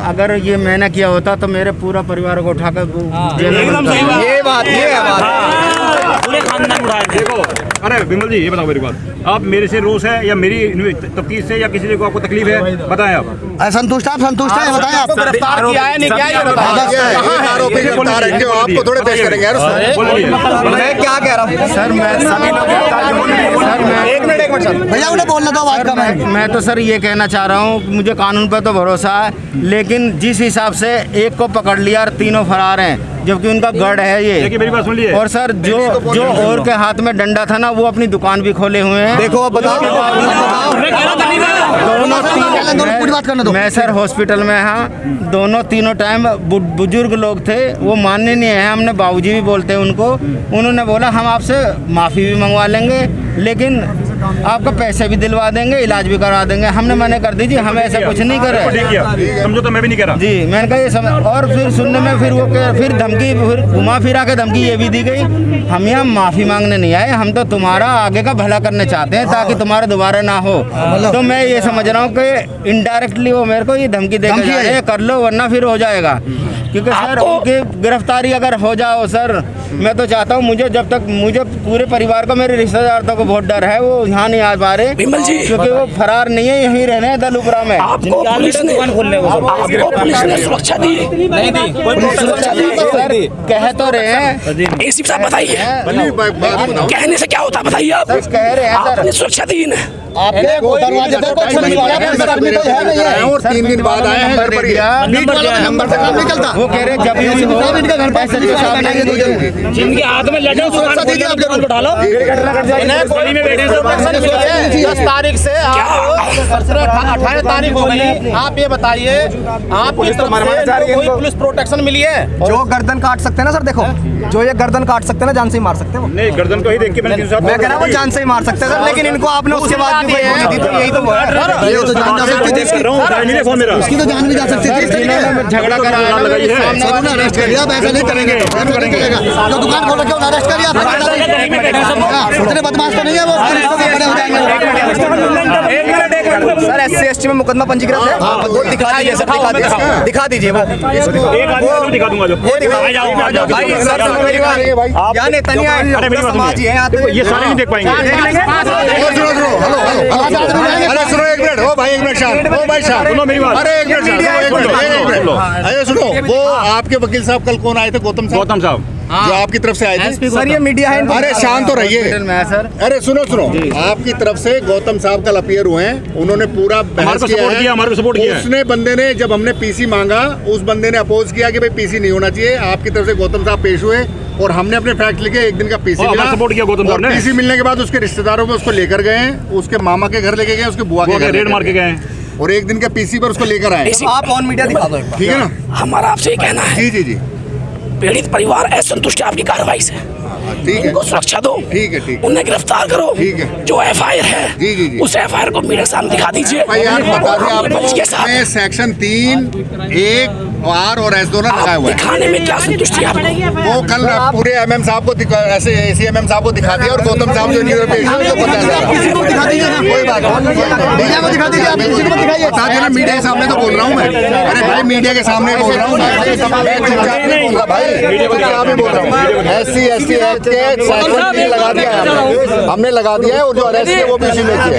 अगर ये मैंने किया होता तो मेरे पूरा परिवार को उठाकर जेल में एकदम सही बात। ये बात पूरे खानदान उठाए थे। देखो, अरे विमल जी ये बताओ मेरी बात, आप मेरे से रोष है या मेरी तफ्तीश से या किसी को आपको तकलीफ है, बताएं आप। संतुष्ट है बताएं आप। गिरफ्तार किया है नहीं किया है आरोपी गिरफ्तार है, क्यों आपको थोड़े पेश करेंगे यार मैं क्या कह रहा हूँ सर, मैं एक मिनट सर, भैया उन्हें बोलना दो आवाज का। मैं तो सर ये कहना चाह रहा हूँ, मुझे कानून पर तो भरोसा है, लेकिन जिस हिसाब से एक को पकड़ लिया और तीनों फरार हैं, जबकि उनका गढ़ है ये। देखिए मेरी बात सुन लीजिए। और सर जो और के हाथ में डंडा था ना, वो अपनी दुकान भी खोले हुए हैं। देखो अब बताओ, मैं सर हॉस्पिटल में हाँ, दोनों तीनों टाइम बुजुर्ग लोग थे, वो मानने नहीं है। हमने बाबूजी भी बोलते हैं उनको, उन्होंने बोला हम आपसे माफ़ी भी मंगवा लेंगे, लेकिन आपका पैसे भी दिलवा देंगे, इलाज भी करवा देंगे। हमने मना कर दीजिए, हम ऐसा कुछ नहीं करे। समझो तो मैं भी नहीं कह रहा जी, मैंने कहा ये समझ। और फिर सुनने में फिर धमकी, फिर घुमा फिरा के धमकी ये भी दी गई, हम यहाँ माफ़ी मांगने नहीं आए, हम तो तुम्हारा आगे का भला करने चाहते हैं ताकि तुम्हारा दोबारा ना हो। तो मैं ये समझ रहा हूँ कि इनडायरेक्टली वो मेरे को ये धमकी दे के कर लो, वरना फिर हो जाएगा। क्योंकि सर उनकी गिरफ्तारी अगर हो जाओ सर, मैं तो चाहता हूँ, मुझे पूरे परिवार को, मेरे रिश्तेदारों को बहुत डर है, वो यहाँ नहीं आ पा रहे क्योंकि वो फरार नहीं है, यहीं रहने हैं दलुपरा में। आपको पुलिस ने सुरक्षा दी नहीं दी? सर कह तो रहे हैं, एसीपी साहब बताइए, कहने से क्या होता है बताइए आप। कह रहे हैं सर आपने सुरक्षा दी ना? आपके दरवाजे पे कुछ नहीं किया, पुलिसकर्मी तो है नहीं है। और 3 दिन बाद आए हैं घर पर ही। नंबर से काम निकलता। वो कह रहे जब भी हो इनका घर पर जिनके हाथ में लगे सुरक्षा दीजिए आप जरूर। उठा लो। 10 तारीख से 18 तारीख हो गई, आप ये बताइए आपकी तरफ से कोई पुलिस प्रोटेक्शन मिली है? जो गर्दन काट सकते हैं ना सर, देखो जो ये गर्दन काट सकते हैं ना, जान से ही मार सकते हैं वो। नहीं, गर्दन को ही देख के मैं कह रहा हूँ जान से ही मार सकते हैं सर, लेकिन इनको आपने उसके बाद भी दी तो यही तो वो है। ये तो जान जा सकती थी, इसकी तो जान भी जा सकती थी। झगड़ा करा अरेस्ट कर लिया, ऐसा नहीं करेंगे जो दुकान खोल रखे अरेस्ट कर लिया। उतने बदमाश तो नहीं है वो, खड़े हो जाएंगे। सर SC/ST में मुकदमा पंजीकृत है, वो दिखा दीजिए सर, दिखा दीजिए वो दिखा दूंगा जो भाई। सर मेरी बात, यहाँ नेता नहीं आए, समाज ही है, ये सारे नहीं देख पाएंगे। अरे सुनो एक मिनट, ओ भाई एक मिनट शांत, ओ भाई शांत, सुनो मेरी बात। अरे एक मिनट, अरे सुनो, वो आपके वकील साहब कल कौन आए थे? गौतम साहब जो आपकी तरफ से आए थे सर। ये मीडिया है, अरे शांत तो रहिए सर। अरे सुनो आपकी तरफ से गौतम साहब कल अपीयर हुए हैं, उन्होंने पूरा बहस किया है, हमारे को सपोर्ट किया। उसने बंदे ने, जब हमने पीसी मांगा, उस बंदे ने अपोज किया कि भाई पीसी नहीं होना चाहिए। आपकी तरफ से गौतम साहब पेश हुए और हमने अपने फैक्ट लिखे, एक दिन का पीसी मिला, सपोर्ट किया गौतम साहब ने। पीसी मिलने के बाद उसके रिश्तेदारों में उसको लेकर गए, उसके मामा के घर लेके गए, उसके बुआ के घर रेड मार के गए, और एक दिन के पीसी पर उसको लेकर आए। आप ऑन मीडिया दिखा दो, ठीक है ना? हमारा आपसे ये कहना है, जी पीड़ित परिवार असंतुष्ट है आपकी कार्रवाई से, ठीक है, उनको सुरक्षा दो, ठीक है, उन्हें गिरफ्तार करो, ठीक है। जो FIR है जी। उस FIR को मीडिया सामने दिखा दीजिए। आपको सेक्शन 3(1) और S दोनों लगाया हुआ है। दिखाने में क्या संतुष्टि आपको? वो कल पूरे MM साहब को ऐसे ACMM साहब को दिखा दिया, और गौतम साहब जो न्यूज़ पे कोई बात मीडिया को दिखा दीजिए, आप किसी को दिखाइए। बता देना, मीडिया के सामने तो बोल रहा हूँ मैं। अरे भाई मीडिया के सामने बोल रहा हूँ भाई, SC/ST एक्ट के सेक्शन 3 लगा दिया है, हमने लगा दिया है, और जो अरेस्ट है वो भी इसी में किया है।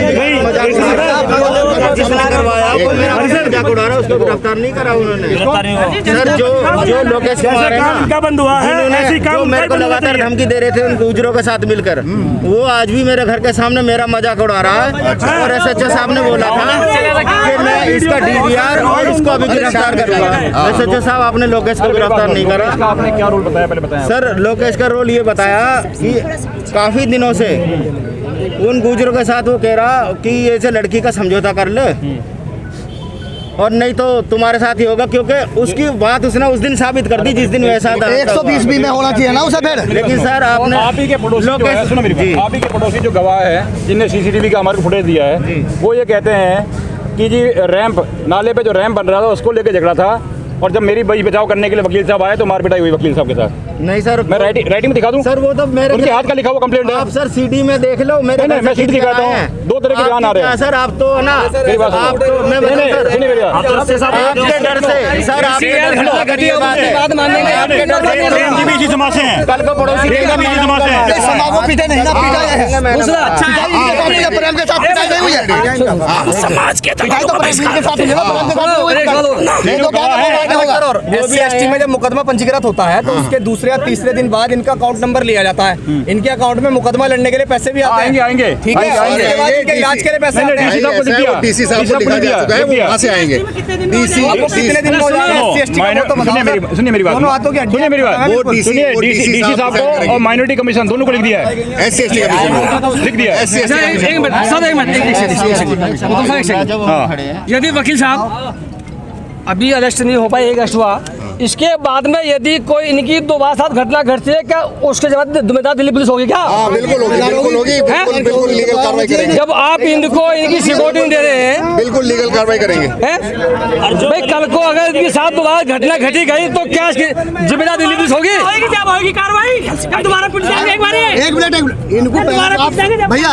जिसने करवाया वो मेरा मजाक उड़ा रहा है, उसको गिरफ्तार नहीं करा उन्होंने। सर जो लोकेश कुमार है ना, बंद हुआ है, जो मेरे को लगातार धमकी दे रहे थे उन गुजरों के साथ मिलकर, वो आज भी मेरे घर के सामने मेरा मजाक उड़ा रहा है। और SHO साहब ने बोला था कि मैं इसका DVR और इसको अभी गिरफ्तार करूंगा। SHO साहब आपने लोकेश को गिरफ्तार नहीं करा। आपने क्या रोल बताया पहले बताया? सर लोकेश का रोल ये बताया कि काफी दिनों से उन गुजरों के साथ वो कह रहा कि ऐसे लड़की का समझौता कर ले, और नहीं तो तुम्हारे साथ ही होगा, क्योंकि उसकी बात उसने उस दिन साबित कर दी जिस दिन वैसा था। 120 भी में होना चाहिए ना उसे फिर। लेकिन सर आपने आप ही के पड़ोसी जो है, सुनो मेरी बात, आप ही के पड़ोसी जो गवाह है जिनने CCTV का हमारे को फुटेज दिया है, वो ये कहते हैं कि जी रैंप, नाले पे जो रैंप बन रहा था उसको लेके झगड़ा था, और जब मेरी बच बचाव करने के लिए वकील साहब आए तो मार पिटाई हुई वकील साहब के साथ। नहीं सर, मैं राइटिंग में दिखा दूं सर, वो तो मेरे उनके हाथ का लिखा हुआ कंप्लेंट है। आप सर सीडी में देख लो, मेरे नहीं, मैं सीडी दिखाता हूं। दो तरह के बयान आ रहे हैं सर। आप तो ना, मेरी बात आप तो मैं सुनिए मेरी बात। आपके डर से सर, आपके डर से करिए बात मानेंगे, आपके डर से इसी समाज से हैं, कल को पड़ोसी इसी समाज से हैं। समाज को पीटे नहीं ना, पीटा है दूसरा प्रेम के साथ पिटाई नहीं हुई है। समाज के पिटाई तो प्रेम के साथ हुई है ना, प्रेम के साथ हुई है। ये तो क्या होगा? SC में जब मुकदमा पंजीकृत होता है तो उसके दूसरे या तीसरे दिन बाद इनका अकाउंट नंबर लिया जाता है। इनके अकाउंट में मुकदमा लड़ने के लिए पैसे भी आते हैं। आएंगे ठीक है, और उसके बाद इनके इलाज के लिए पैसे आते हैं। डीसी साहब को लिखा जा चुका है, वो वहाँ से आएंगे। आपको कितने दिन में हो जाएगा SC ST का, वो तो बताओ। सुनिए मेरी बात, दोनों हाथों की हड्डियां सुनिए मेरी बात। वो डीसी सुनिए डीसी साहब को और माइनॉरिटी कमीशन दोनों को लिख दिया है, SC ST कमीशन लिख दिया है। SC ST यदि वकील साहब अभी अरेस्ट नहीं हो पाए, एक अरेस्ट हुआ, इसके बाद में यदि कोई इनकी दोबारा साथ घटना घटती है क्या उसके जवाब जिम्मेदार दिल्ली पुलिस होगी क्या? हाँ बिल्कुल होगी, बिल्कुल होगी, बिल्कुल बिल्कुल लीगल कार्रवाई करेंगे। जब आप इनको इनकी सिक्योरिटी दे रहे हैं, बिल्कुल लीगल कार्रवाई करेंगे। भाई कल को अगर इनके साथ दोबारा घटना घटी गई तो क्या इसकी जिम्मेदार दिल्ली पुलिस होगी? होगी कार्रवाई, दोबारा पुलिस जाएंगे एक बार। एक मिनट इनको भैया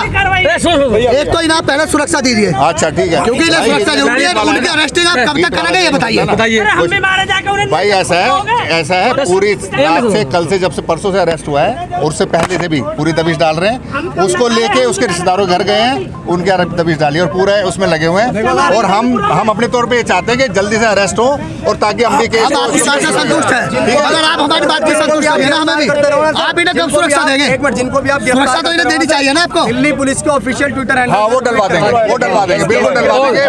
एक तो इन्हें पहले सुरक्षा दीजिए। अच्छा ठीक है, क्योंकि इन्हें सुरक्षा जरूरी है। उनके अरेस्टिंग आप कब तक करेंगे ये बताइए। हम भी मारे जाके उन्हें भाई ऐसा है पूरी रात से, कल से, जब से परसों से अरेस्ट हुआ है और उससे पहले से भी पूरी दबिश डाल रहे हैं। उसको लेके उसके रिश्तेदारों के घर गए हैं, उनके दबिश डाली और पूरा उसमें लगे हुए हैं। और हम अपने तौर पे ये चाहते हैं कि जल्दी से अरेस्ट हो और ताकि हम भी केस आपकी बात से संतुष्ट है। अगर आप हमारी बात की संतुष्ट है ना, हमें भी आप इन्हें कब सुरक्षा देंगे? एक मिनट, जिनको भी आप सुरक्षा तो इन्हें देनी चाहिए ना आपको। दिल्ली पुलिस के ऑफिशियल ट्विटर हैंडल, हाँ वो डलवा देंगे, वो डलवा देंगे, बिल्कुल डलवा देंगे।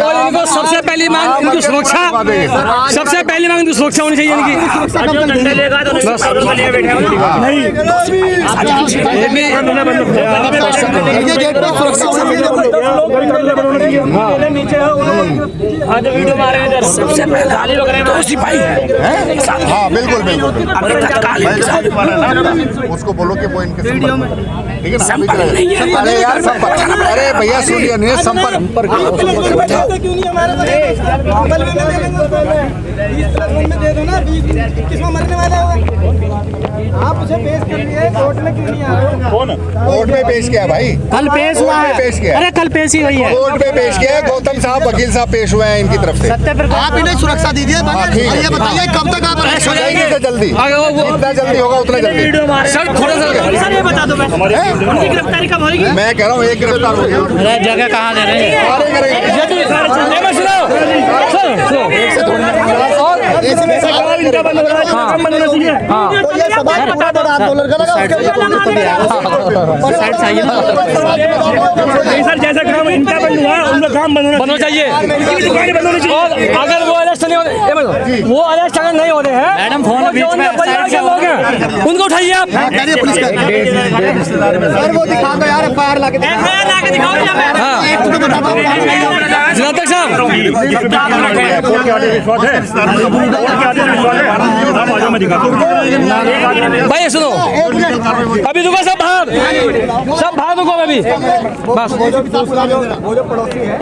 और इनको सबसे पहली मांग इनकी सुरक्षा, सबसे पहली मांग इनकी सुरक्षा होनी चाहिए इनकी। ये गेट पर सुरक्षा होनी सबसे पहले तो सिपाही हाँ बिल्कुल बिल्कुल, उसको बोलो कि वो इनके ठीक है ना। अरे यार संपर्क, अरे भैया सुनिए नहीं संपर्क आप उसे पेश कर लिए, कोर्ट में क्यों नहीं आ रहे? कोर्ट में पेश किया भाई, कल पेश हुआ है। पेश किया, अरे कल पेश ही हुई है। कोर्ट में पेश किया है। गौतम साहब वकील साहब पेश हुए हैं इनकी तरफ से। आप इन्हें सुरक्षा दीजिए। और ये बताइए कब तक आप अरेस्ट हो जाएंगे? जल्दी, जितना जल्दी होगा उतना जल्दी। सर थोड़ा सा सर ये बता दो, मैं उनकी गिरफ्तारी कब होगी? मैं कह रहा हूँ एक गिरफ्तार हो गया। जगह कहाँ दे रहे हैं? सारे करेंगे। सर जैसा काम इनका बंद हुआ उनका काम बनना चाहिए। और अगर वो अरेस्ट नहीं होते, वो अरेस्ट अगर नहीं होते हैं मैडम, फोन परिवार के लोग हैं उनको उठाइए आप। करिए पुलिस का। सर वो दिखा दो यार, FIR ला के दिखाओ। जिलाध्यक्ष साहब कोर्ट के आदेश विश्वास है, कोर्ट के आदेश विश्वास है। आप आ जाओ, मैं दिखाता हूँ। भाई सुनो, अभी रुको सब बाहर रुको अभी बस। वो जो पड़ोसी है